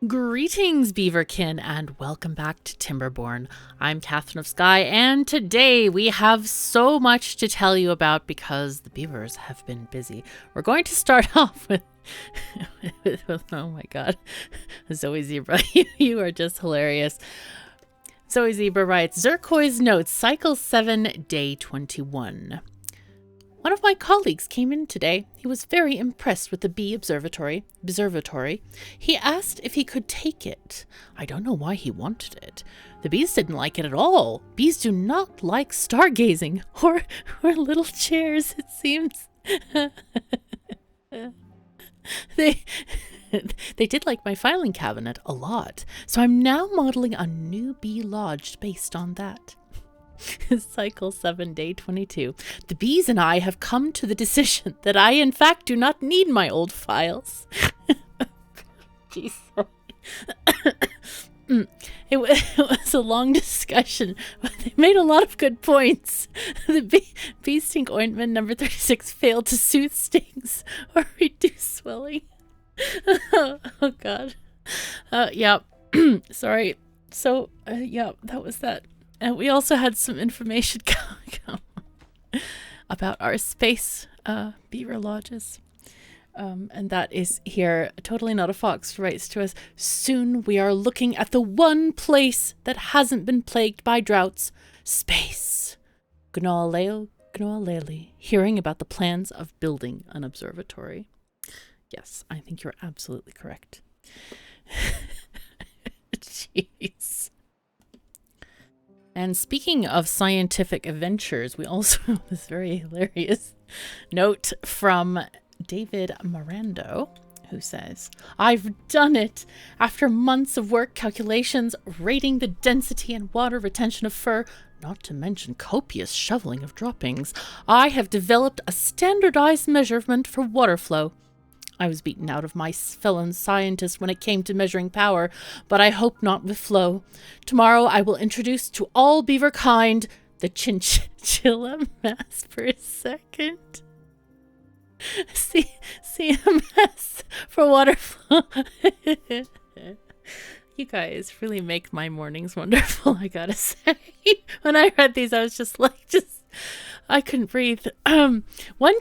Greetings, Beaverkin, and welcome back to Timberborn. I'm KatherineOfSky, and today we have so much to tell you about because the beavers have been busy. We're going to start off with, oh my god, Zoe Zebra, you are just hilarious. Zoe Zebra writes, Zerkoi's Notes, Cycle 7, Day 21. One of my colleagues came in today. He was very impressed with the bee observatory. He asked if he could take it. I don't know why he wanted it. The bees didn't like it at all. Bees do not like stargazing or little chairs, it seems. They did like my filing cabinet a lot, so I'm now modeling a new bee lodge based on that. Cycle 7, Day 22. The bees and I have come to the decision that I, in fact, do not need my old files. Jeez. It was a long discussion, but they made a lot of good points. The bee stink ointment number 36 failed to soothe stings or reduce swelling. Oh, God. Yeah. Sorry. So, yeah, that was that. And we also had some information about our space beaver lodges. And that is here. Totally Not a Fox writes to us, soon we are looking at the one place that hasn't been plagued by droughts, space. Gnoaleo Gnoaleli, hearing about the plans of building an observatory. Yes, I think you're absolutely correct. Jeez. And speaking of scientific adventures, we also have this very hilarious note from David Mirando, who says, I've done it! After months of work, calculations, rating the density and water retention of fur, not to mention copious shoveling of droppings, I have developed a standardized measurement for water flow. I was beaten out of my fellow scientists when it came to measuring power, but I hope not with flow. Tomorrow I will introduce to all beaver kind the Chinchilla mass per second. CMS for water flow. You guys really make my mornings wonderful, I gotta say. When I read these, I was just I couldn't breathe. 1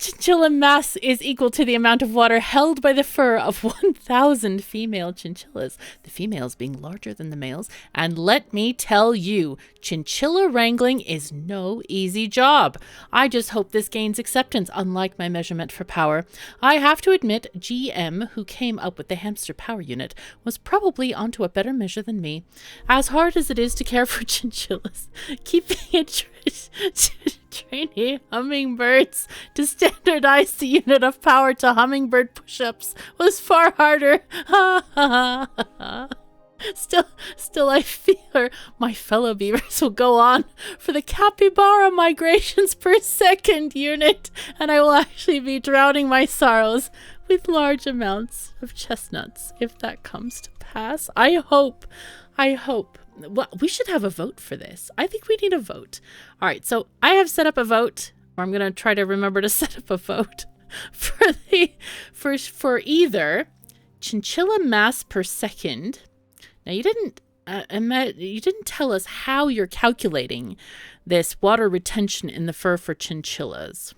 chinchilla mass is equal to the amount of water held by the fur of 1,000 female chinchillas, the females being larger than the males. And let me tell you, chinchilla wrangling is no easy job. I just hope this gains acceptance, unlike my measurement for power. I have to admit, GM, who came up with the hamster power unit, was probably onto a better measure than me. As hard as it is to care for chinchillas, keeping it trainee hummingbirds to standardize the unit of power to hummingbird push-ups was far harder. Still I fear my fellow beavers will go on for the capybara migrations per second unit, and I will actually be drowning my sorrows with large amounts of chestnuts if that comes to pass. I hope. Well, we should have a vote for this. I think we need a vote. All right, so I have set up a vote, or I'm going to try to remember to set up a vote for either chinchilla mass per second. Now, you didn't tell us how you're calculating this water retention in the fur for chinchillas.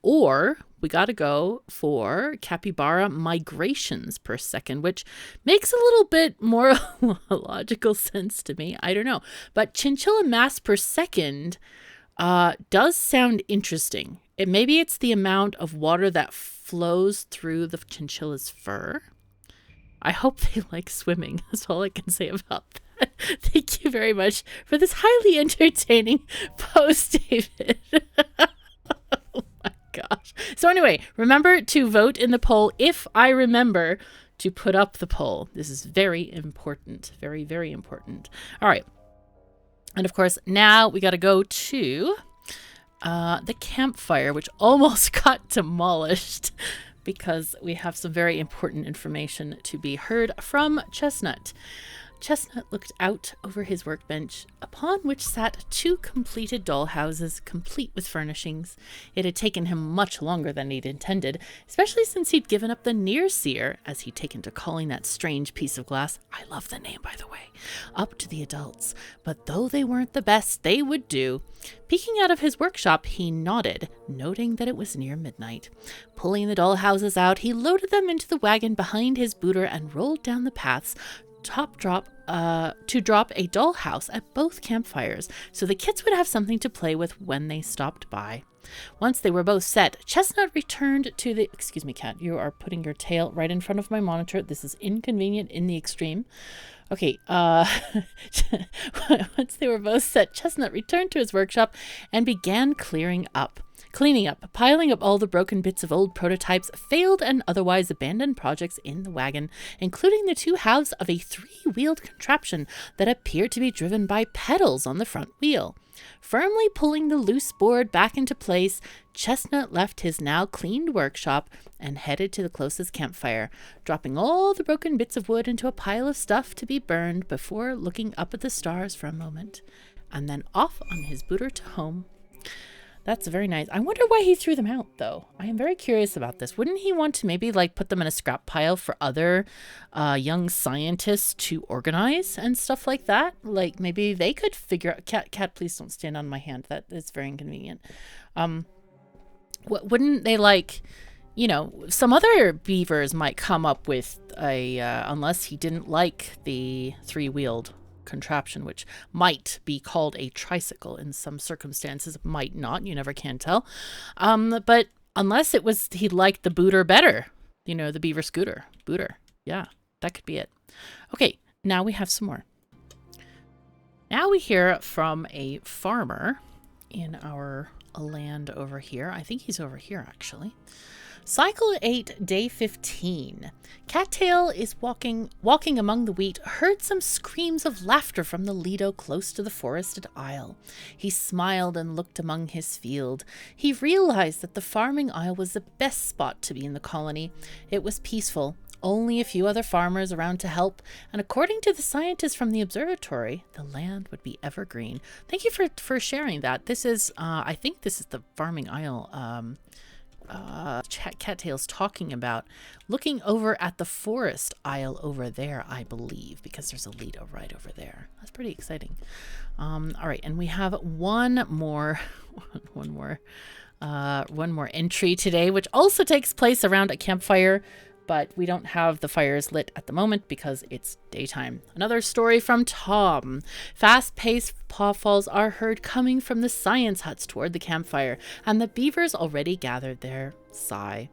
Or we got to go for capybara migrations per second, which makes a little bit more logical sense to me. I don't know. But chinchilla mass per second does sound interesting. Maybe it's the amount of water that flows through the chinchilla's fur. I hope they like swimming. That's all I can say about that. Thank you very much for this highly entertaining post, David. Gosh. So anyway, remember to vote in the poll if I remember to put up the poll. This is very important. Very, very important. All right. And of course, now we got to go to the campfire, which almost got demolished because we have some very important information to be heard from Chestnut. Chestnut looked out over his workbench, upon which sat 2 completed dollhouses, complete with furnishings. It had taken him much longer than he'd intended, especially since he'd given up the near-seer, as he'd taken to calling that strange piece of glass, I love the name by the way, up to the adults. But though they weren't the best, they would do. Peeking out of his workshop, he nodded, noting that it was near midnight. Pulling the dollhouses out, he loaded them into the wagon behind his booter and rolled down the paths to drop a dollhouse at both campfires, so the kids would have something to play with when they stopped by. Once they were both set, Chestnut returned to the... Excuse me, Cat, you are putting your tail right in front of my monitor. This is inconvenient in the extreme. Okay, once they were both set, Chestnut returned to his workshop and began cleaning up, piling up all the broken bits of old prototypes, failed and otherwise abandoned projects in the wagon, including the 2 halves of a 3-wheeled contraption that appeared to be driven by pedals on the front wheel. Firmly pulling the loose board back into place, Chestnut left his now cleaned workshop and headed to the closest campfire, dropping all the broken bits of wood into a pile of stuff to be burned before looking up at the stars for a moment, and then off on his booter to home. That's very nice. I wonder why he threw them out, though. I am very curious about this. Wouldn't he want to maybe like put them in a scrap pile for other young scientists to organize and stuff like that? Like maybe they could figure out... Cat, please don't stand on my hand. That is very inconvenient. Wouldn't they like... You know, some other beavers might come up with a... unless he didn't like the 3-wheeled contraption, which might be called a tricycle in some circumstances, might not, you never can tell, but unless it was he liked the booter better, you know, the beaver scooter booter. Yeah, that could be it. Okay, now we have some more. Now we hear from a farmer in our land over here. I think he's over here actually. Cycle 8, day 15. Cattail is walking among the wheat, heard some screams of laughter from the Lido close to the forested isle. He smiled and looked among his field. He realized that the farming isle was the best spot to be in the colony. It was peaceful, only a few other farmers around to help, and according to the scientists from the observatory, the land would be evergreen. Thank you for sharing that. This is, I think this is the farming isle, Cattail's talking about, looking over at the forest isle over there, I believe, because there's a Lido right over there. That's pretty exciting. All right, and we have one more entry today, which also takes place around a campfire, but we don't have the fires lit at the moment because it's daytime. Another story from Tom. Fast-paced pawfalls are heard coming from the science huts toward the campfire, and the beavers already gathered there. Sigh.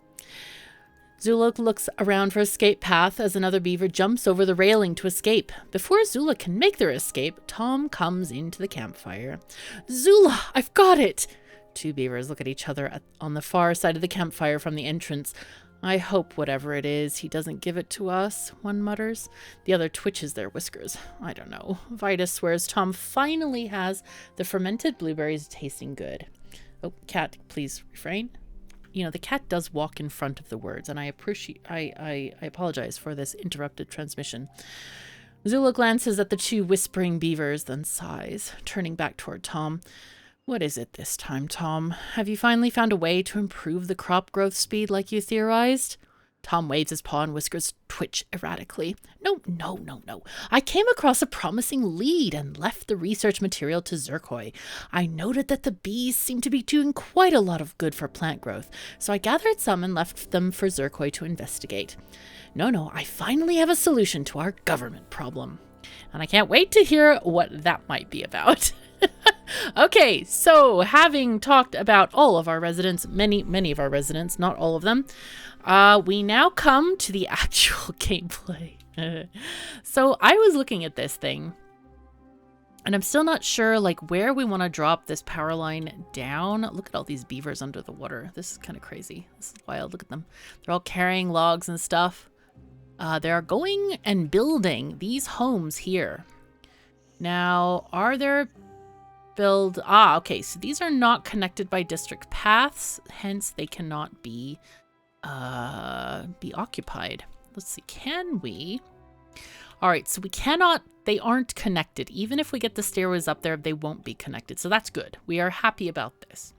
Zula looks around for a escape path as another beaver jumps over the railing to escape. Before Zula can make their escape, Tom comes into the campfire. Zula, I've got it! 2 beavers look at each other on the far side of the campfire from the entrance. I hope whatever it is, he doesn't give it to us, one mutters. The other twitches their whiskers. I don't know. Vida swears Tom finally has the fermented blueberries tasting good. Oh, Cat, please refrain. You know, the cat does walk in front of the words, and I apologize for this interrupted transmission. Zula glances at the 2 whispering beavers, then sighs, turning back toward Tom. What is it this time, Tom? Have you finally found a way to improve the crop growth speed like you theorized? Tom waves his paw and whiskers twitch erratically. No. I came across a promising lead and left the research material to Zircoi. I noted that the bees seem to be doing quite a lot of good for plant growth, so I gathered some and left them for Zircoi to investigate. No, I finally have a solution to our government problem. And I can't wait to hear what that might be about. Okay, so having talked about all of our residents, many of our residents, not all of them, we now come to the actual gameplay. So I was looking at this thing, and I'm still not sure like where we want to drop this power line down. Look at all these beavers under the water. This is kind of crazy. This is wild. Look at them. They're all carrying logs and stuff. They're going and building these homes here. Now, are there... okay, so these are not connected by district paths, hence they cannot be occupied. Let's see, can we? All right, so we cannot, they aren't connected. Even if we get the stairways up there, they won't be connected. So that's good. We are happy about this.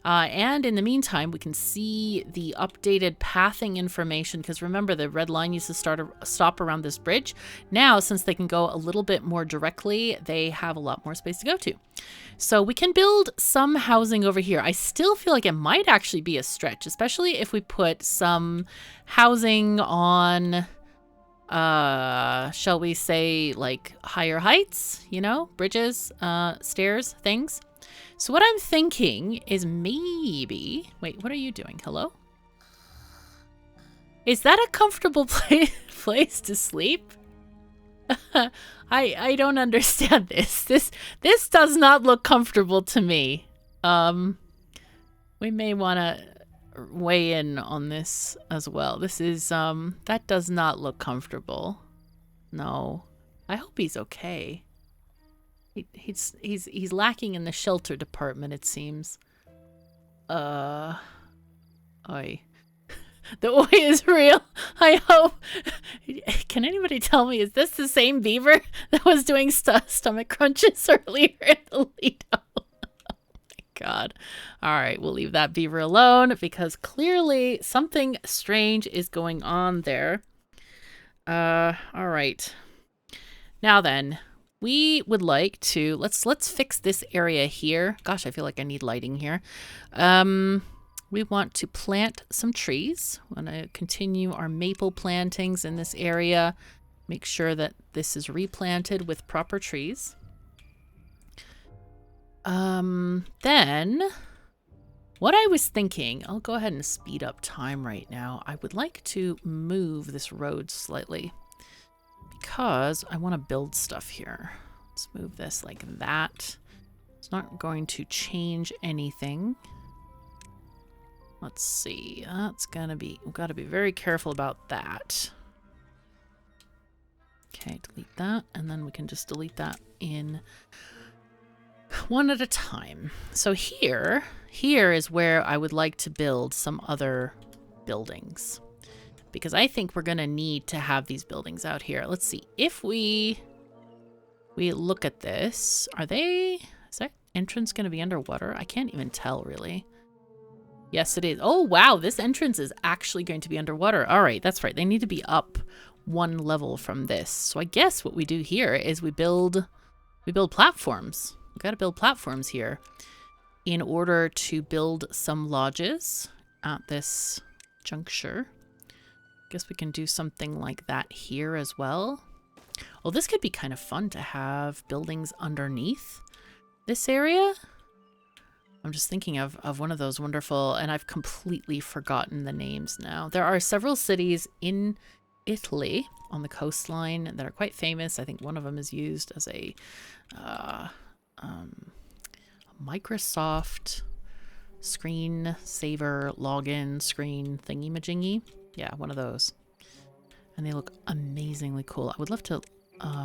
And in the meantime, we can see the updated pathing information, because remember, the red line used to stop around this bridge. Now, since they can go a little bit more directly, they have a lot more space to go to. So we can build some housing over here. I still feel like it might actually be a stretch, especially if we put some housing on, shall we say, like higher heights, you know, bridges, stairs, things. So what I'm thinking is maybe, wait, what are you doing? Hello? Is that a comfortable place to sleep? I don't understand this. This does not look comfortable to me. We may want to weigh in on this as well. This is, that does not look comfortable. No. I hope he's okay. He's lacking in the shelter department, it seems. Oi. The oi is real. I hope. Can anybody tell me, is this the same beaver that was doing stomach crunches earlier in the Lido? Oh my god. All right, we'll leave that beaver alone because clearly something strange is going on there. All right. Now then, we would like to, let's fix this area here. Gosh, I feel like I need lighting here. We want to plant some trees. We want to continue our maple plantings in this area. Make sure that this is replanted with proper trees. Then, what I was thinking, I'll go ahead and speed up time right now. I would like to move this road slightly because I want to build stuff here. Let's move this like that. It's not going to change anything. Let's see. That's gonna be, we've got to be very careful about that. Okay, delete that, and then we can just delete that in one at a time. So here is where I would like to build some other buildings, because I think we're gonna need to have these buildings out here. Let's see, if we look at this, is that entrance gonna be underwater? I can't even tell really. Yes, it is. Oh, wow. This entrance is actually going to be underwater. All right. That's right. They need to be up one level from this. So I guess what we do here is we build platforms. We've got to build platforms here in order to build some lodges at this juncture. Guess we can do something like that here as well. Well, this could be kind of fun to have buildings underneath this area. I'm just thinking of one of those wonderful, and I've completely forgotten the names now. There are several cities in Italy on the coastline that are quite famous. I think one of them is used as a Microsoft screensaver login screen thingy-majingy. Yeah, one of those. And they look amazingly cool. I would love to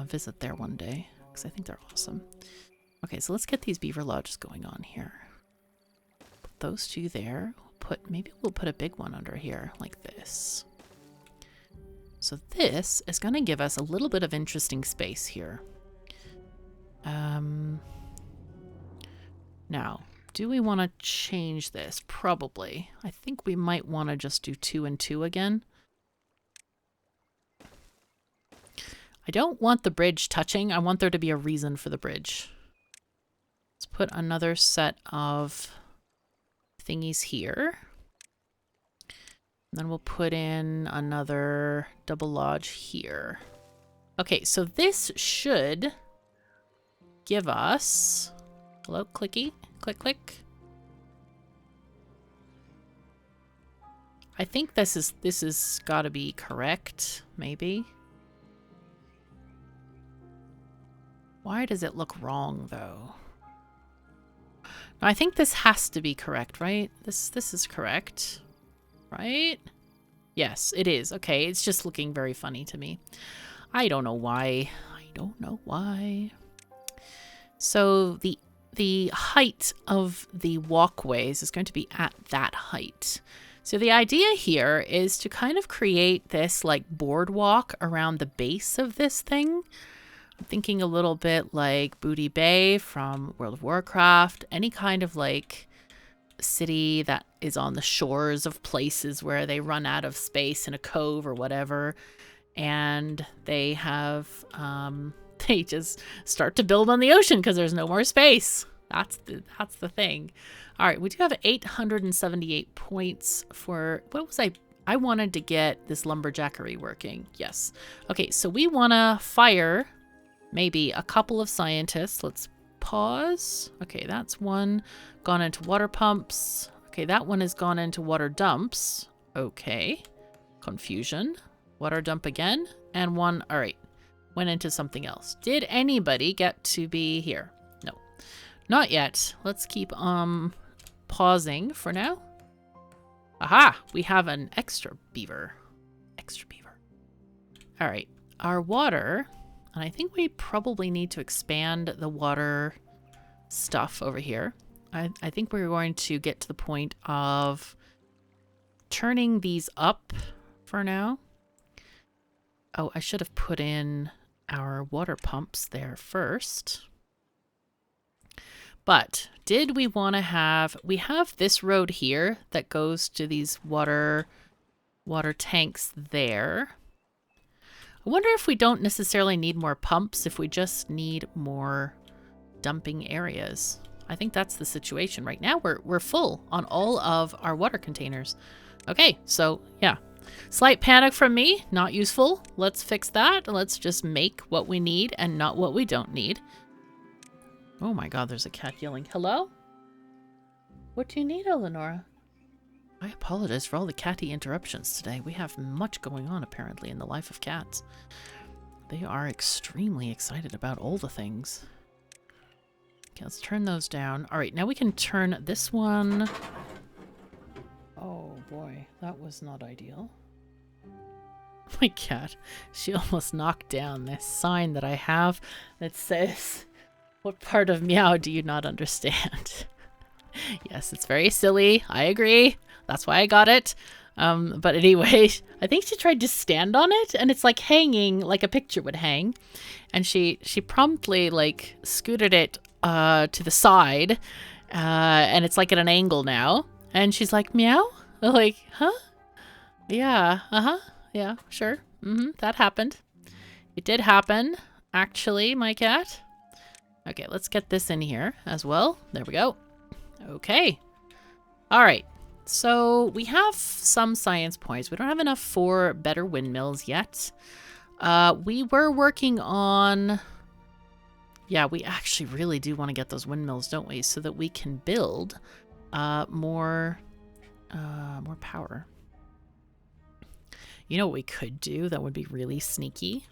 visit there one day because I think they're awesome. Okay, so let's get these beaver lodges going on here. Those two there. Maybe we'll put a big one under here like this. So this is going to give us a little bit of interesting space here. Now, do we want to change this? Probably. I think we might want to just do 2 and 2 again. I don't want the bridge touching. I want there to be a reason for the bridge. Let's put another set of thingies here. And then we'll put in another double lodge here. Okay, so this should give us... Hello, clicky, click, click. I think this is got to be correct, maybe. Why does it look wrong, though? No, I think this has to be correct, right? This is correct, right? Yes, it is. Okay, it's just looking very funny to me. I don't know why. I don't know why. So the height of the walkways is going to be at that height. So the idea here is to kind of create this like boardwalk around the base of this thing. I'm thinking a little bit like Booty Bay from World of Warcraft, any kind of like city that is on the shores of places where they run out of space in a cove or whatever, and they have they just start to build on the ocean because there's no more space. That's the thing. All right, we do have 878 points for, what was I wanted to get this lumberjackery working. Yes. Okay, so we want to fire maybe a couple of scientists. Let's pause. Okay, that's one gone into water pumps. Okay, that one has gone into water dumps. Okay, confusion. Water dump again, and one, all right, went into something else. Did anybody get to be here? No, not yet. Let's keep pausing for now. Aha, we have an extra beaver. Extra beaver. All right, our water, and I think we probably need to expand the water stuff over here. I think we're going to get to the point of turning these up for now. Oh, I should have put in our water pumps there first. But did we want to have, we have this road here that goes to these water tanks there. I wonder if we don't necessarily need more pumps, if we just need more dumping areas. I think that's the situation right now. We're full on all of our water containers. Okay, so yeah. Slight panic from me, not useful. Let's fix that. Let's just make what we need and not what we don't need. Oh my god, there's a cat yelling. Hello? What do you need, Eleonora? I apologize for all the catty interruptions today. We have much going on apparently in the life of cats. They are extremely excited about all the things. Okay, let's turn those down. All right, now we can turn this one. Oh boy, that was not ideal. My cat, she almost knocked down this sign that I have that says, "What part of meow do you not understand?" Yes, it's very silly. I agree. That's why I got it. But anyway, I think she tried to stand on it, and it's like hanging like a picture would hang. And she promptly like scooted it to the side, and it's like at an angle now. And she's like, meow? Like, huh? Yeah, yeah, sure. That happened. It did happen, actually, my cat. Okay, let's get this in here as well. There we go. Okay. All right. So we have some science points. We don't have enough for better windmills yet. We were working on... Yeah, we actually really do want to get those windmills, don't we? So that we can build more power. You know what we could do that would be really sneaky?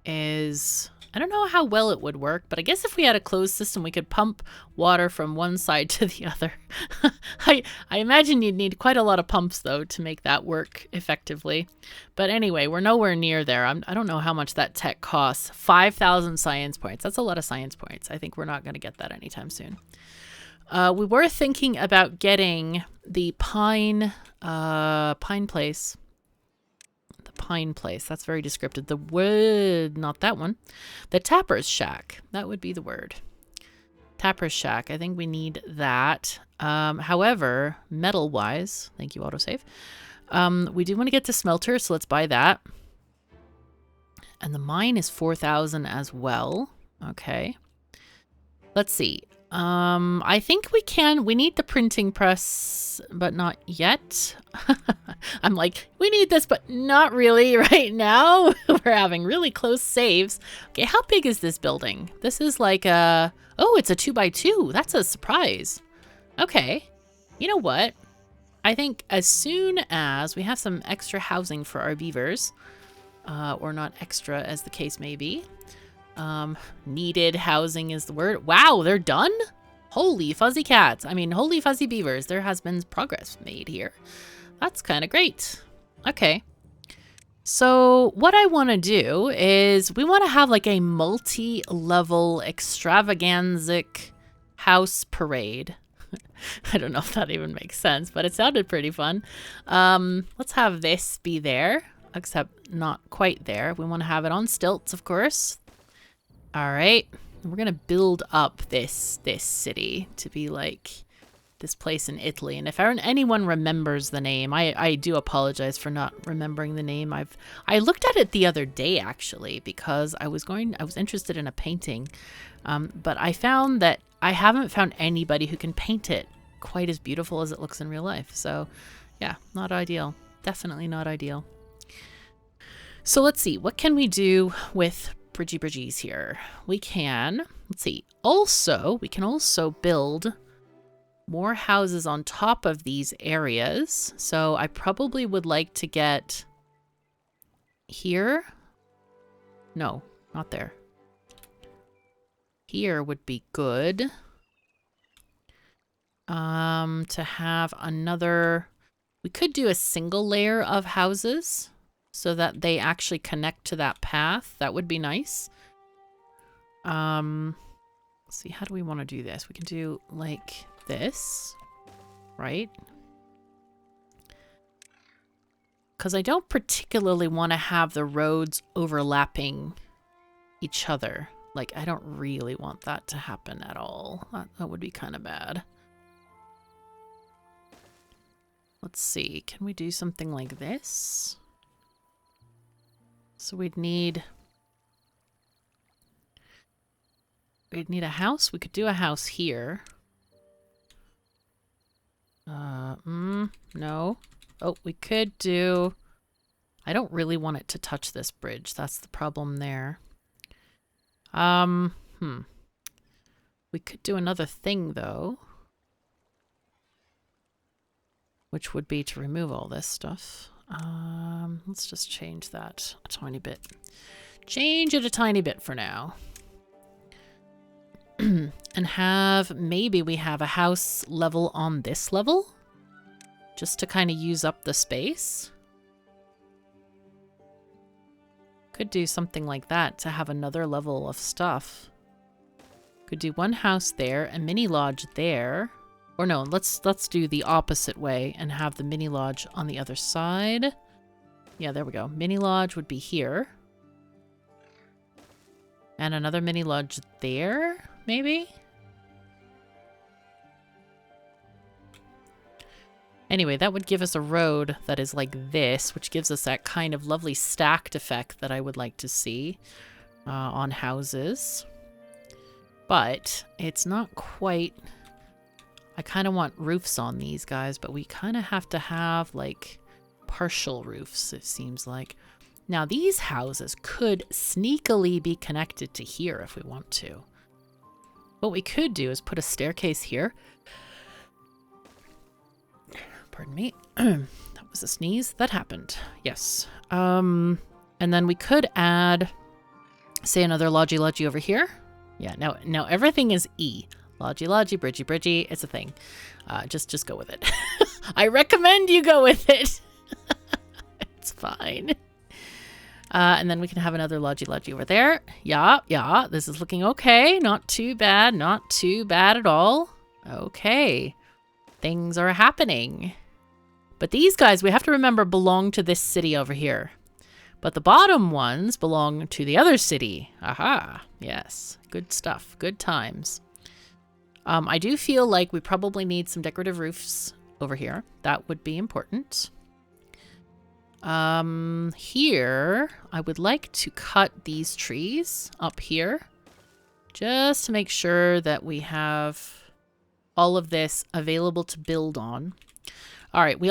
Is... I don't know how well it would work, but I guess if we had a closed system, we could pump water from one side to the other. I imagine you'd need quite a lot of pumps, though, to make that work effectively. But anyway, we're nowhere near there. I don't know how much that tech costs. 5,000 science points. That's a lot of science points. I think we're not going to get that anytime soon. We were thinking about getting the pine place. Pine place. That's very descriptive. The wood, not that one. The tapper's shack. That would be the word. Tapper's shack. I think we need that. However, metal-wise, thank you, autosave. We do want to get to smelter, so let's buy that. And the mine is 4,000 as well. Okay. Let's see. I think we need the printing press, but not yet. I'm like, we need this, but not really right now. We're having really close saves. Okay, how big is this building? This is like oh, it's a 2x2. That's a surprise. Okay. You know what? I think as soon as we have some extra housing for our beavers, or not extra as the case may be, needed housing is the word. Wow, they're done? Holy fuzzy cats. I mean, holy fuzzy beavers. There has been progress made here. That's kind of great. Okay. So what I want to do is we want to have like a multi-level extravaganzic house parade. I don't know if that even makes sense, but it sounded pretty fun. Let's have this be there, except not quite there. We want to have it on stilts, of course. All right. We're going to build up this city to be like this place in Italy. And if anyone remembers the name, I do apologize for not remembering the name. I looked at it the other day, actually, because I was interested in a painting. But I found that I haven't found anybody who can paint it quite as beautiful as it looks in real life. So yeah, not ideal. Definitely not ideal. So let's see, what can we do with bridgies here? We can, let's see, we can also build more houses on top of these areas. So I probably would like to get here. No, not there. Here would be good. To have another, we could do a single layer of houses so that they actually connect to that path. That would be nice. Let's see, how do we want to do this? We can do like this, right? Because I don't particularly want to have the roads overlapping each other. Like, I don't really want that to happen at all. That would be kind of bad. Let's see, can we do something like this? So we'd need a house. We could do a house here. No. Oh, we could do... I don't really want it to touch this bridge. That's the problem there. We could do another thing, though. Which would be to remove all this stuff. Let's just change that a tiny bit. Change it a tiny bit for now. And maybe we have a house level on this level. Just to kind of use up the space. Could do something like that to have another level of stuff. Could do one house there, a mini lodge there. Or no, let's do the opposite way and have the mini lodge on the other side. Yeah, there we go. Mini lodge would be here. And another mini lodge there, maybe? Anyway, that would give us a road that is like this, which gives us that kind of lovely stacked effect that I would like to see on houses. But it's not quite... I kind of want roofs on these guys, but we kind of have to have like partial roofs, it seems like. Now these houses could sneakily be connected to here if we want to. What we could do is put a staircase here. Pardon me. That was a sneeze. That happened. Yes. And then we could add, say, another lodgy over here. Yeah, now everything is E. Lodgy, bridgy, it's a thing. Just go with it. I recommend you go with it. It's fine. And then we can have another lodgy over there. Yeah, this is looking okay. Not too bad at all. Okay. Things are happening. But these guys, we have to remember, belong to this city over here. But the bottom ones belong to the other city. Aha, yes. Good stuff. Good times. I do feel like we probably need some decorative roofs over here. That would be important. Here, I would like to cut these trees up here. Just to make sure that we have all of this available to build on. All right, we'd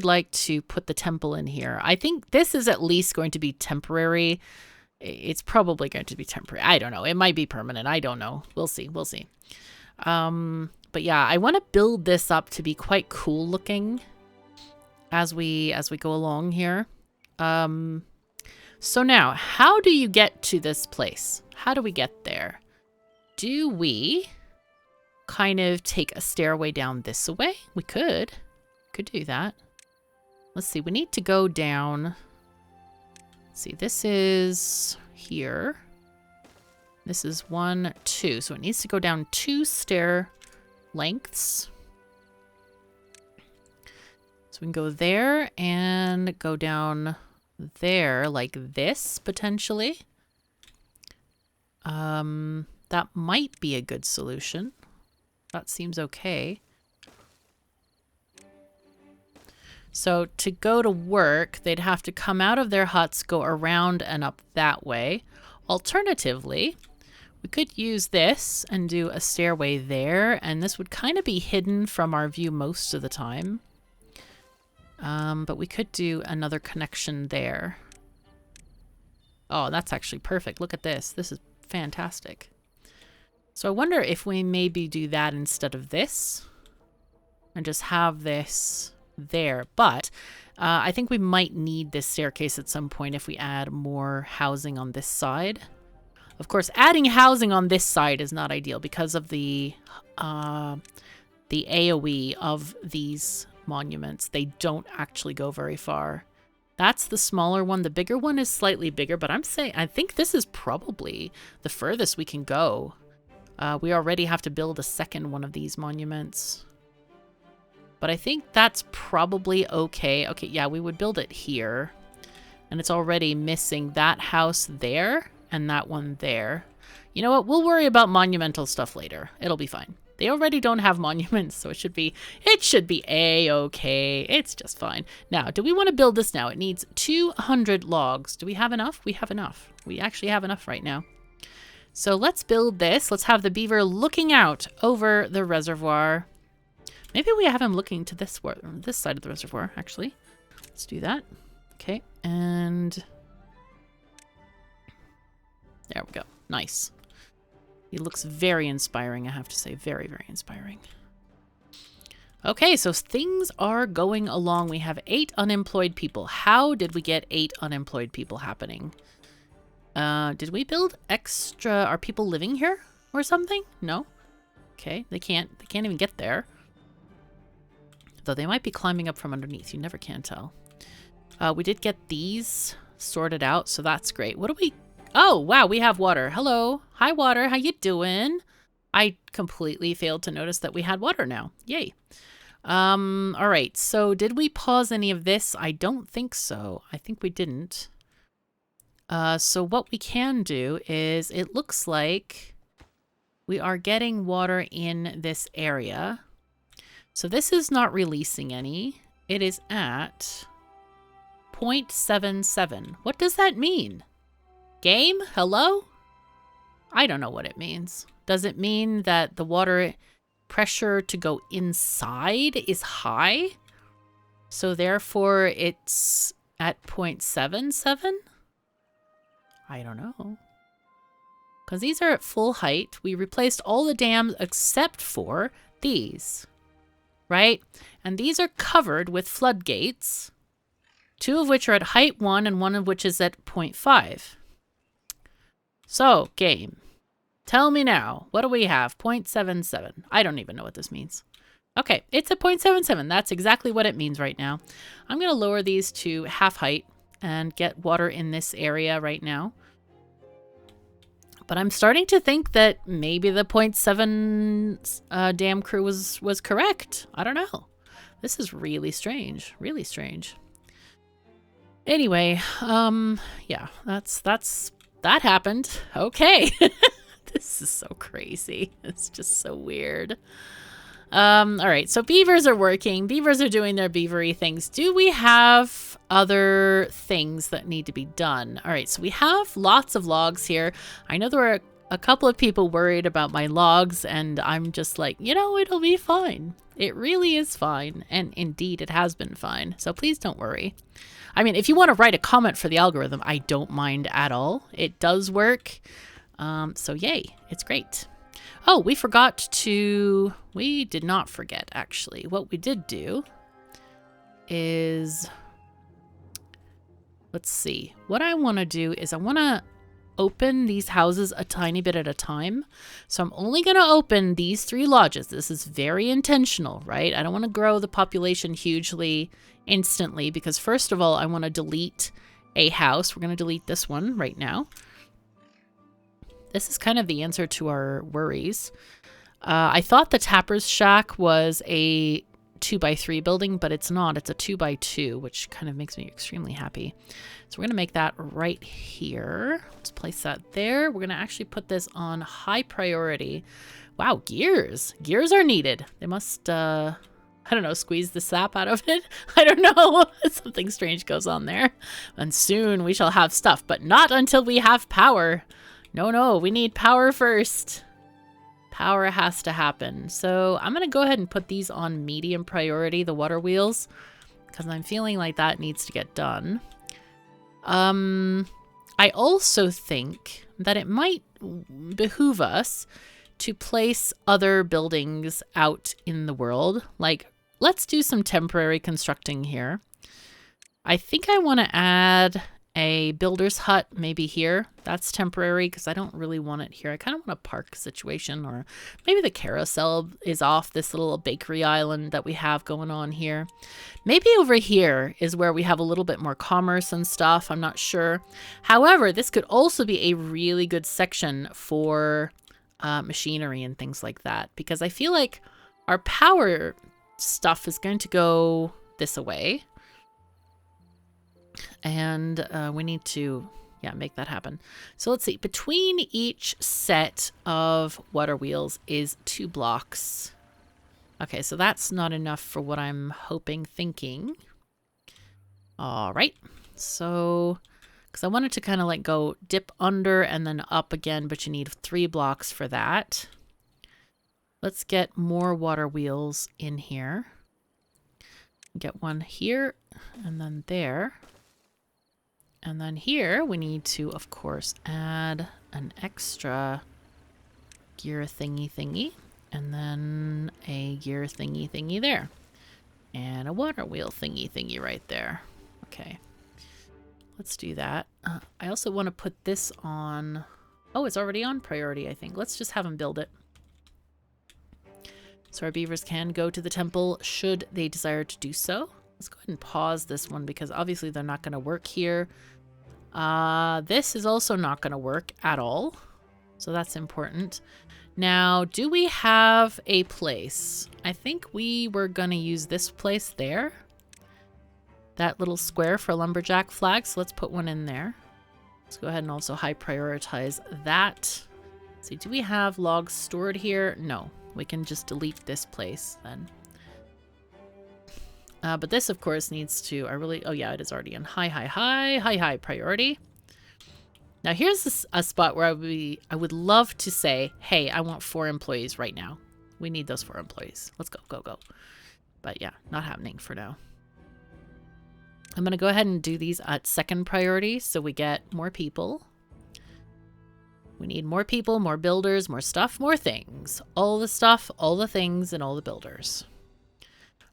like to put the temple in here. I think this is at least going to be temporary. It's probably going to be temporary. I don't know. It might be permanent. I don't know. We'll see. But yeah, I want to build this up to be quite cool looking as we go along here. So now, how do you get to this place? How do we get there? Do we kind of take a stairway down this way? We could do that. Let's see. We need to go down. Let's see, this is here. This is 1, 2. So it needs to go down 2 lengths. So we can go there and go down there like this, potentially. That might be a good solution. That seems okay. So to go to work, they'd have to come out of their huts, go around and up that way. Alternatively, we could use this and do a stairway there, and this would kind of be hidden from our view most of the time. But we could do another connection there. Oh, that's actually perfect. Look at this. This is fantastic. So I wonder if we maybe do that instead of this and just have this there. But I think we might need this staircase at some point if we add more housing on this side. Of course, adding housing on this side is not ideal because of the AoE of these monuments. They don't actually go very far. That's the smaller one. The bigger one is slightly bigger, but I think this is probably the furthest we can go. We already have to build a second one of these monuments. But I think that's probably okay. Okay, yeah, we would build it here. And it's already missing that house there and that one there. You know what? We'll worry about monumental stuff later. It'll be fine. They already don't have monuments, so it should be a-okay. It's just fine. Now, do we want to build this now? It needs 200 logs. Do we have enough? We have enough. We actually have enough right now. So let's build this. Let's have the beaver looking out over the reservoir. Maybe we have him looking to this side of the reservoir, actually. Let's do that. Okay, and there we go. Nice. He looks very inspiring, I have to say. Very, very inspiring. Okay, so things are going along. We have 8 unemployed people. How did we get 8 unemployed people happening? Did we build extra? Are people living here or something? No. Okay, they can't even get there. Though they might be climbing up from underneath. You never can tell. We did get these sorted out, so that's great. What do we... Oh, wow, we have water. Hello. Hi, water. How you doing? I completely failed to notice that we had water now. Yay. All right. So did we pause any of this? I don't think so. I think we didn't. So what we can do is it looks like we are getting water in this area. So this is not releasing any. It is at 0.77. What does that mean? Game? Hello? I don't know what it means. Does it mean that the water pressure to go inside is high? So therefore it's at 0.77? I don't know. Because these are at full height. We replaced all the dams except for these. Right? And these are covered with floodgates. 2 of which are at height 1 and 1 of which is at 0.5. So, game. Tell me now. What do we have? 0.77. I don't even know what this means. Okay, it's a 0.77. That's exactly what it means right now. I'm going to lower these to half height and get water in this area right now. But I'm starting to think that maybe the 0.7 dam crew was correct. I don't know. This is really strange. Really strange. Anyway, yeah, that happened. Okay. This is so crazy. It's just so weird. All right, so beavers are working. Beavers are doing their beavery things. Do we have other things that need to be done? All right, so we have lots of logs here. I know there were a couple of people worried about my logs, and I'm just like, you know, it'll be fine. It really is fine, and indeed it has been fine, so please don't worry. I mean, if you want to write a comment for the algorithm, I don't mind at all. It does work, so yay, it's great. Oh, we did not forget, actually. What we did do is, let's see. What I want to do is I want to open these houses a tiny bit at a time. So I'm only going to open these 3 lodges. This is very intentional, right? I don't want to grow the population hugely instantly because first of all, I want to delete a house. We're going to delete this one right now. This is kind of the answer to our worries. I thought the tapper's shack was a 2x3 building, but it's not. It's a 2x2, which kind of makes me extremely happy. So we're going to make that right here. Let's place that there. We're going to actually put this on high priority. Wow, gears. Gears are needed. They must, I don't know, squeeze the sap out of it. I don't know. Something strange goes on there. And soon we shall have stuff, but not until we have power. No, we need power first. Power has to happen. So I'm going to go ahead and put these on medium priority, the water wheels, because I'm feeling like that needs to get done. I also think that it might behoove us to place other buildings out in the world. Like, let's do some temporary constructing here. I think I want to add a builder's hut maybe here. That's temporary because I don't really want it here. I kind of want a park situation, or maybe the carousel is off this little bakery island that we have going on here. Maybe over here is where we have a little bit more commerce and stuff. I'm not sure. However, this could also be a really good section for machinery and things like that, because I feel like our power stuff is going to go this away. And we need to, make that happen. So let's see. Between each set of water wheels is 2 blocks. Okay, so that's not enough for what I'm thinking. All right. So, because I wanted to kind of like go dip under and then up again, but you need 3 blocks for that. Let's get more water wheels in here. Get one here and then there. And then here we need to, of course, add an extra gear thingy, and then a gear thingy there, and a water wheel thingy right there. Okay, let's do that. I also want to put this on. Oh, it's already on priority, I think. Let's just have them build it. So our beavers can go to the temple should they desire to do so. Let's go ahead and pause this one because obviously they're not going to work here. This is also not going to work at all. So that's important. Now, do we have a place? I think we were going to use this place there. That little square for lumberjack flags. So let's put one in there. Let's go ahead and also high prioritize that. Let's see, do we have logs stored here? No. We can just delete this place then. But this, of course, needs to, oh yeah, it is already in high priority. Now here's a spot where I would love to say, hey, I want 4 employees right now. We need those 4 employees. Let's go. But yeah, not happening for now. I'm going to go ahead and do these at 2nd priority so we get more people. We need more people, more builders, more stuff, more things. All the stuff, all the things, and all the builders.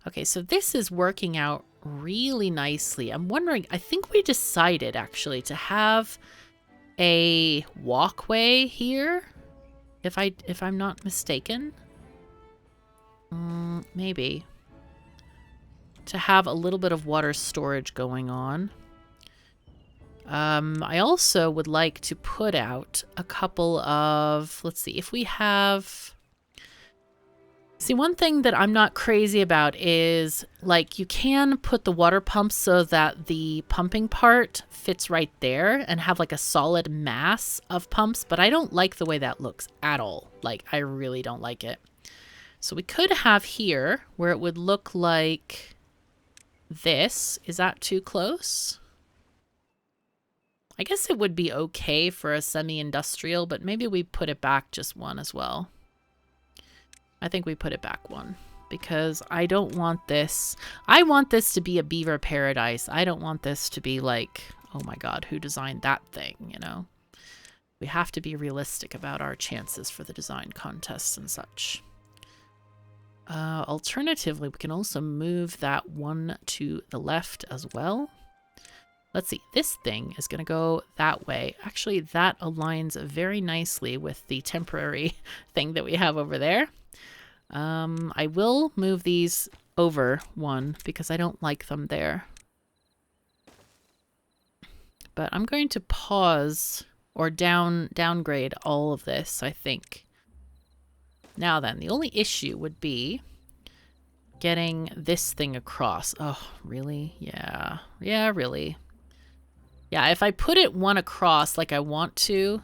Okay, so this is working out really nicely. I'm wondering, I think we decided actually to have a walkway here, if I'm not mistaken. Maybe. To have a little bit of water storage going on. I also would like to put out a couple of, let's see, if we have... See, one thing that I'm not crazy about is, like, you can put the water pumps so that the pumping part fits right there and have, like, a solid mass of pumps, but I don't like the way that looks at all. Like, I really don't like it. So we could have here where it would look like this. Is that too close? I guess it would be okay for a semi-industrial, but maybe we put it back just one as well. I think we put it back one because I don't want this. I want this to be a beaver paradise. I don't want this to be like, oh my God, who designed that thing, you know? We have to be realistic about our chances for the design contests and such. Alternatively, we can also move that one to the left as well. Let's see, this thing is going to go that way. Actually, that aligns very nicely with the temporary thing that we have over there. I will move these over one because I don't like them there. But I'm going to pause or downgrade all of this, I think. Now then, the only issue would be getting this thing across. Oh, really? Yeah. Yeah, really. Yeah, if I put it one across like I want to...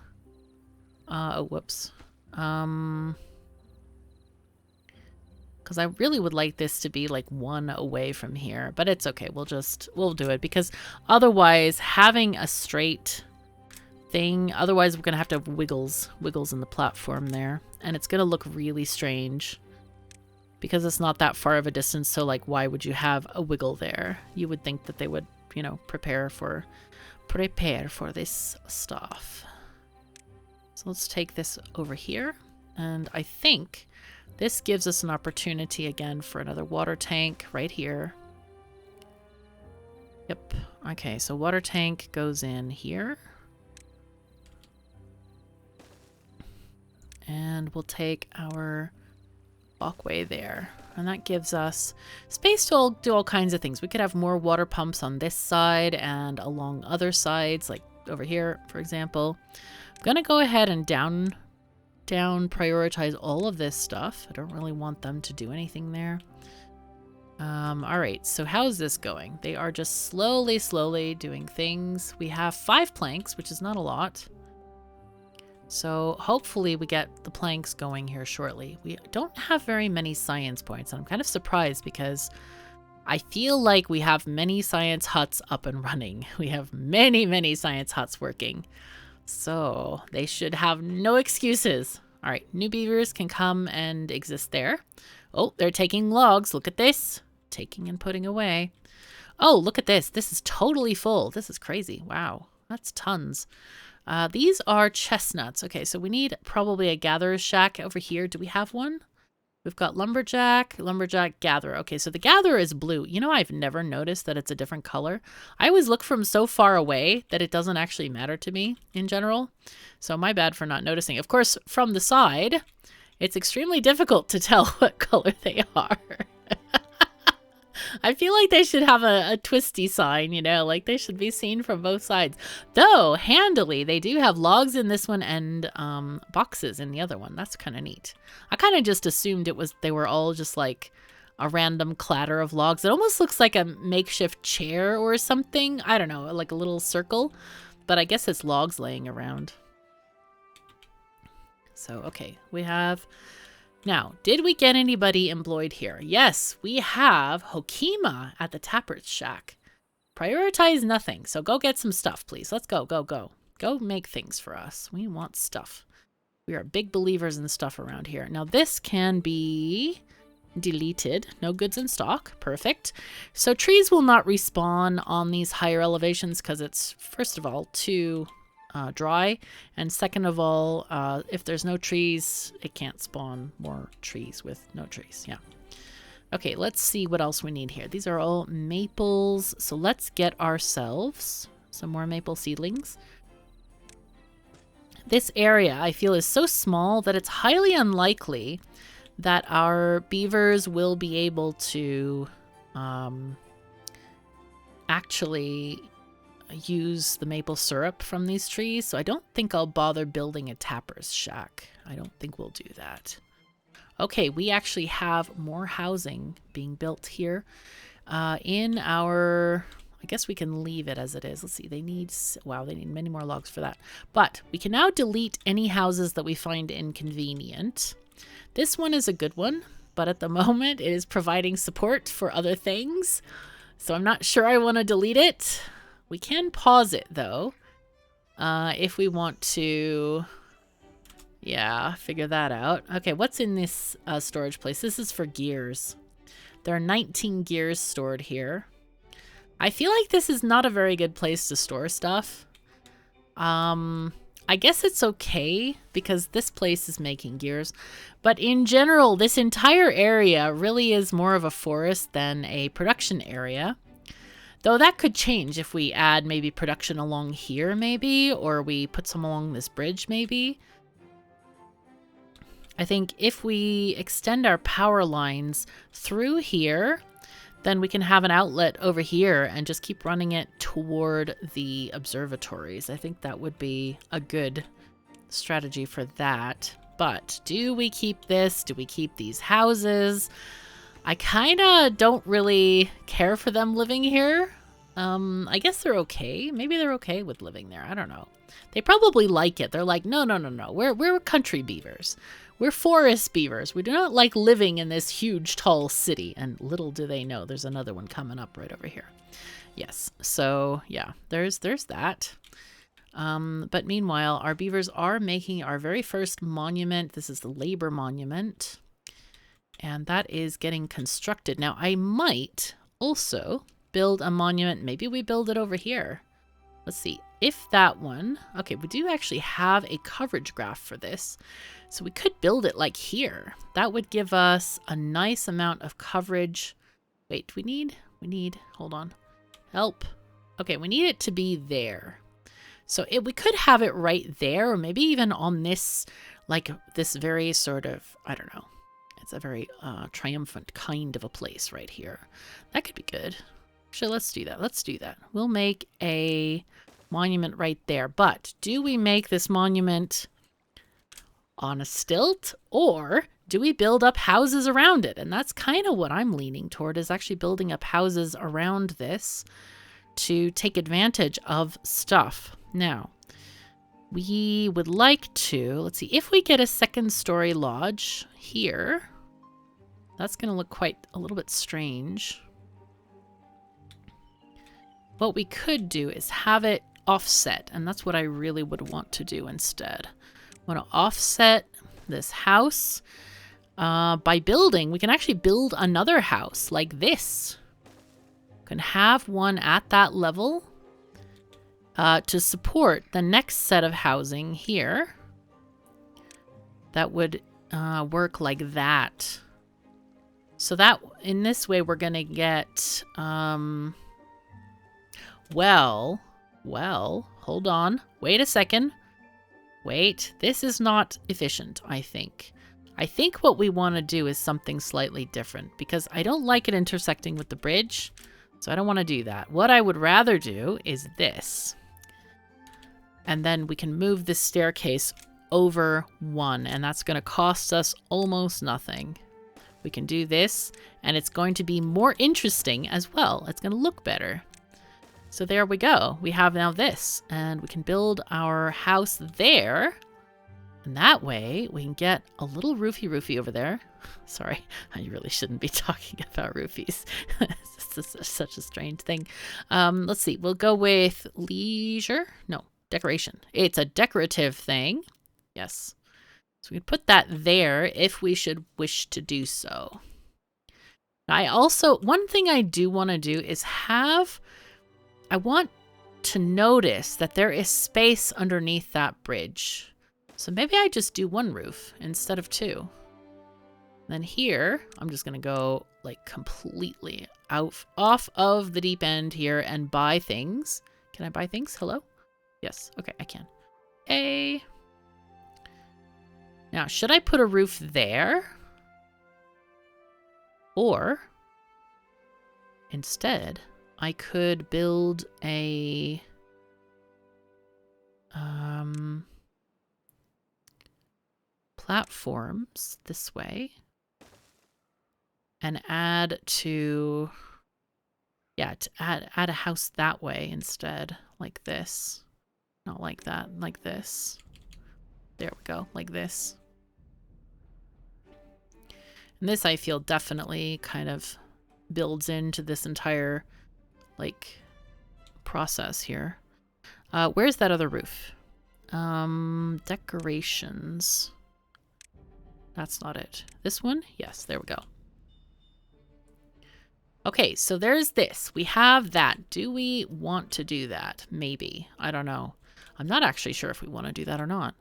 oh, whoops. Because I really would like this to be like one away from here. But it's okay. We'll do it. Because otherwise, having a straight thing... Otherwise, we're going to have wiggles in the platform there. And it's going to look really strange. Because it's not that far of a distance. So, like, why would you have a wiggle there? You would think that they would, you know, prepare for this stuff. So let's take this over here. And I think this gives us an opportunity again for another water tank right here. Yep. Okay, so water tank goes in here. And we'll take our walkway there. And that gives us space to do all kinds of things. We could have more water pumps on this side and along other sides, like over here, for example. I'm going to go ahead and down prioritize all of this stuff. I don't really want them to do anything there. All right, so how's this going? They are just slowly doing things. We have 5 planks, which is not a lot. So hopefully we get the planks going here shortly. We don't have very many science points, and I'm kind of surprised because I feel like we have many science huts up and running. We have many science huts working. So they should have no excuses. All right, new beavers can come and exist there. Oh, they're taking logs. Look at this. Taking and putting away. Oh, look at this. This is totally full. This is crazy. Wow, that's tons. These are chestnuts. Okay, so we need probably a gatherer's shack over here. Do we have one? We've got lumberjack, gatherer. Okay, so the gatherer is blue. You know, I've never noticed that it's a different color. I always look from so far away that it doesn't actually matter to me in general. So my bad for not noticing. Of course, from the side, it's extremely difficult to tell what color they are. I feel like they should have a twisty sign, you know, like they should be seen from both sides. Though, handily, they do have logs in this one and boxes in the other one. That's kind of neat. I kind of just assumed they were all just like a random clatter of logs. It almost looks like a makeshift chair or something. I don't know, like a little circle. But I guess it's logs laying around. So, okay, we have... Now, did we get anybody employed here? Yes, we have Hokima at the Tapper's shack. Prioritize nothing, so go get some stuff, please. Let's go. Go make things for us. We want stuff. We are big believers in stuff around here. Now, this can be deleted. No goods in stock. Perfect. So trees will not respawn on these higher elevations because it's, first of all, too... dry, and second of all, if there's no trees, it can't spawn more trees with no trees. Yeah. Okay, let's see what else we need here. These are all maples, so let's get ourselves some more maple seedlings. This area, I feel, is so small that it's highly unlikely that our beavers will be able to actually use the maple syrup from these trees, so I don't think I'll bother building a tapper's shack. I don't think we'll do that. Okay, we actually have more housing being built here in our... I guess we can leave it as it is. Let's see, they need... Wow, they need many more logs for that. But we can now delete any houses that we find inconvenient. This one is a good one, but at the moment it is providing support for other things, so I'm not sure I want to delete it. We can pause it, though, if we want to, yeah, figure that out. Okay, what's in this storage place? This is for gears. There are 19 gears stored here. I feel like this is not a very good place to store stuff. I guess it's okay, because this place is making gears. But in general, this entire area really is more of a forest than a production area. Though that could change if we add maybe production along here, maybe, or we put some along this bridge, maybe. I think if we extend our power lines through here, then we can have an outlet over here and just keep running it toward the observatories. I think that would be a good strategy for that. But do we keep this? Do we keep these houses? I kind of don't really care for them living here. I guess they're okay. Maybe they're okay with living there. I don't know. They probably like it. They're like, no, no, no, no. We're country beavers. We're forest beavers. We do not like living in this huge, tall city. And little do they know, there's another one coming up right over here. Yes. So, yeah, there's that. But meanwhile, our beavers are making our very first monument. This is the labor monument. And that is getting constructed. Now, I might also build a monument. Maybe we build it over here. Let's see. If that one... Okay, we do actually have a coverage graph for this. So we could build it like here. That would give us a nice amount of coverage. Wait, we need... Hold on. Help. Okay, we need it to be there. So we could have it right there, or maybe even on this, like this very sort of, I don't know. It's a very triumphant kind of a place right here. That could be good. Actually, let's do that. Let's do that. We'll make a monument right there. But do we make this monument on a stilt, or do we build up houses around it? And that's kind of what I'm leaning toward, is actually building up houses around this to take advantage of stuff. Now, we would like to, let's see, if we get a second-story lodge here, that's going to look quite a little bit strange. What we could do is have it offset, and that's what I really would want to do instead. I want to offset this house by building. We can actually build another house like this. We can have one at that level to support the next set of housing here. That would work like that. So that, in this way, we're going to get, well, hold on. Wait a second. Wait, this is not efficient, I think. I think what we want to do is something slightly different, because I don't like it intersecting with the bridge, so I don't want to do that. What I would rather do is this. And then we can move this staircase over one, and that's going to cost us almost nothing. We can do this, and it's going to be more interesting as well. It's going to look better. So there we go. We have now this, and we can build our house there. And that way, we can get a little roofie over there. Sorry, I really shouldn't be talking about roofies. This is such a strange thing. Let's see. We'll go with leisure. No, decoration. It's a decorative thing. Yes. So we can put that there if we should wish to do so. Now, one thing I do want to do is I want to notice that there is space underneath that bridge. So maybe I just do one roof instead of two. Then here, I'm just going to go like completely off of the deep end here and buy things. Can I buy things? Hello? Yes. Okay, I can. A. Now, should I put a roof there? Or instead, I could build a platforms this way and add add a house that way instead, like this. Not like that, like this. There we go, like this. And this, I feel, definitely kind of builds into this entire, like, process here. Where's that other roof? Decorations. That's not it. This one? Yes, there we go. Okay, so there's this. We have that. Do we want to do that? Maybe. I don't know. I'm not actually sure if we want to do that or not.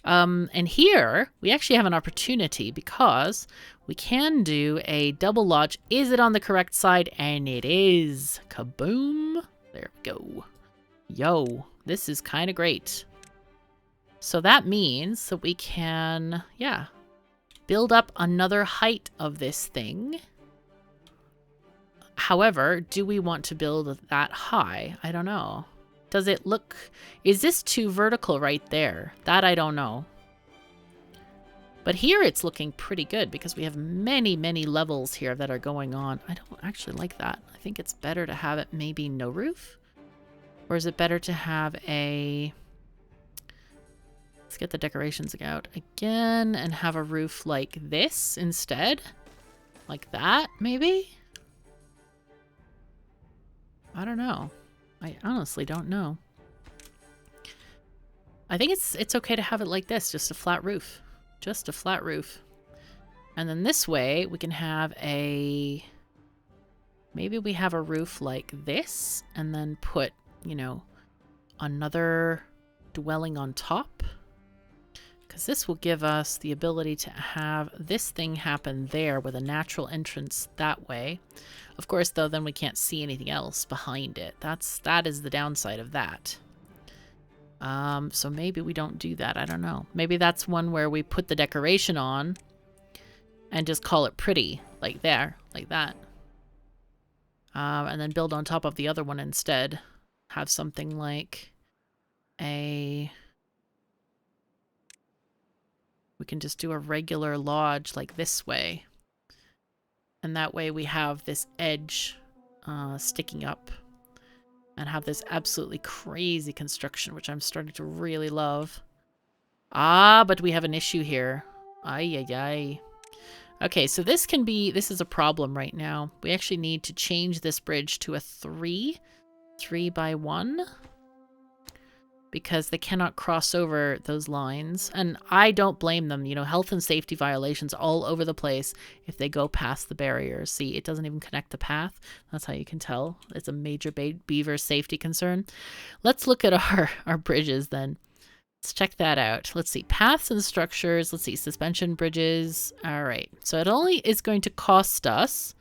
And here, we actually have an opportunity because we can do a double lodge. Is it on the correct side? And it is. Kaboom. There we go. Yo, this is kind of great. So that means that we can, build up another height of this thing. However, do we want to build that high? I don't know. Does it look... Is this too vertical right there? That I don't know. But here it's looking pretty good because we have many, many levels here that are going on. I don't actually like that. I think it's better to have it maybe no roof. Or is it better to have a... Let's get the decorations out again and have a roof like this instead. Like that, maybe? I don't know. I honestly don't know. I think it's okay to have it like this, just a flat roof. Just a flat roof. And then this way we can have a... Maybe we have a roof like this and then put, you know, another dwelling on top. Because this will give us the ability to have this thing happen there with a natural entrance that way. Of course, though, then we can't see anything else behind it. That is the downside of that. So maybe we don't do that. I don't know. Maybe that's one where we put the decoration on and just call it pretty, like there, like that. And then build on top of the other one instead. Have something like a... We can just do a regular lodge like this way. And that way we have this edge sticking up. And have this absolutely crazy construction, which I'm starting to really love. Ah, but we have an issue here. Ay, ay, ay. Okay, so this is a problem right now. We actually need to change this bridge to a 3 by 1. Because they cannot cross over those lines. And I don't blame them. You know, health and safety violations all over the place if they go past the barriers. See, it doesn't even connect the path. That's how you can tell. It's a major beaver safety concern. Let's look at our bridges then. Let's check that out. Let's see. Paths and structures. Let's see. Suspension bridges. All right. So it only is going to cost us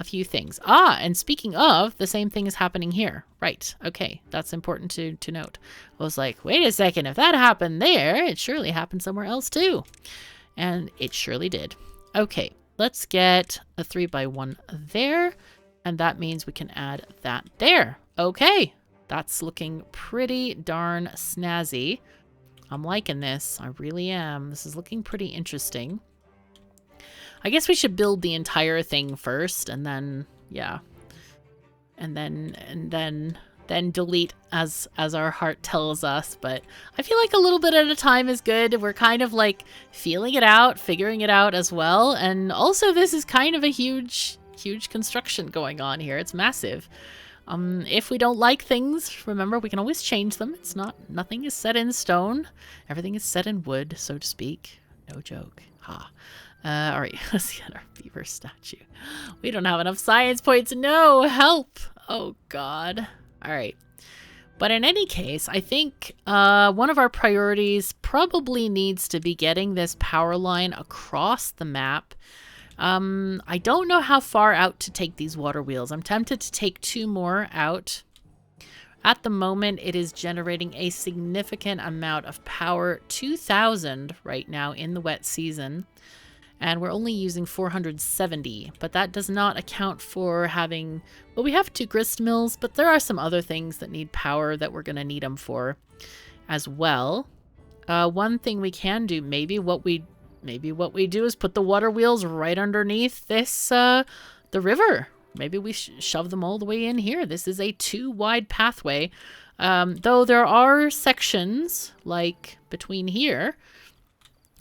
a few things. Ah, and speaking of, the same thing is happening here. Right. Okay. That's important to note. I was like, wait a second. If that happened there, it surely happened somewhere else too. And it surely did. Okay. Let's get a 3 by 1 there. And that means we can add that there. Okay. That's looking pretty darn snazzy. I'm liking this. I really am. This is looking pretty interesting. I guess we should build the entire thing first and then, yeah. And then delete as our heart tells us. But I feel like a little bit at a time is good. We're kind of like feeling it out, figuring it out as well. And also this is kind of a huge construction going on here. It's massive. If we don't like things, remember, we can always change them. Nothing is set in stone. Everything is set in wood, so to speak. No joke. Ha. All right, let's get our beaver statue. We don't have enough science points. No, help. Oh, God. All right. But in any case, I think one of our priorities probably needs to be getting this power line across the map. I don't know how far out to take these water wheels. I'm tempted to take 2 more out. At the moment, it is generating a significant amount of power, 2,000 right now in the wet season. And we're only using 470, but that does not account for having... Well, we have 2 grist mills, but there are some other things that need power that we're going to need them for as well. One thing we can do, maybe what we do is put the water wheels right underneath this, the river. Maybe we shove them all the way in here. This is a 2-wide pathway. Though there are sections, like between here,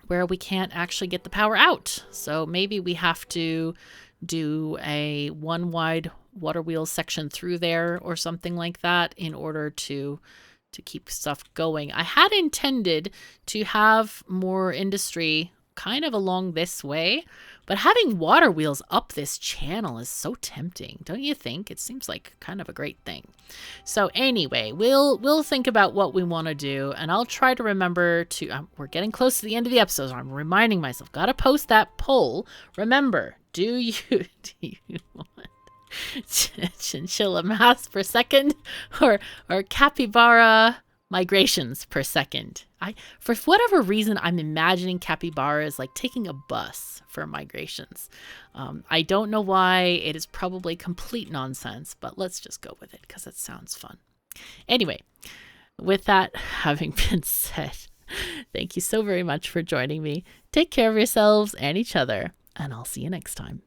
where we can't actually get the power out. So maybe we have to do a 1-wide water wheel section through there or something like that in order to keep stuff going. I had intended to have more industry kind of along this way, but having water wheels up this channel is so tempting, don't you think? It seems like kind of a great thing. So anyway, we'll think about what we want to do, and I'll try to remember to... we're getting close to the end of the episode, so I'm reminding myself, gotta post that poll. Remember, do you want chinchilla mass per second or capybara migrations per second? For whatever reason, I'm imagining capybara is like taking a bus for migrations. I don't know why. It is probably complete nonsense, but let's just go with it because it sounds fun. Anyway, with that having been said, Thank you so very much for joining me. Take care of yourselves and each other, and I'll see you next time.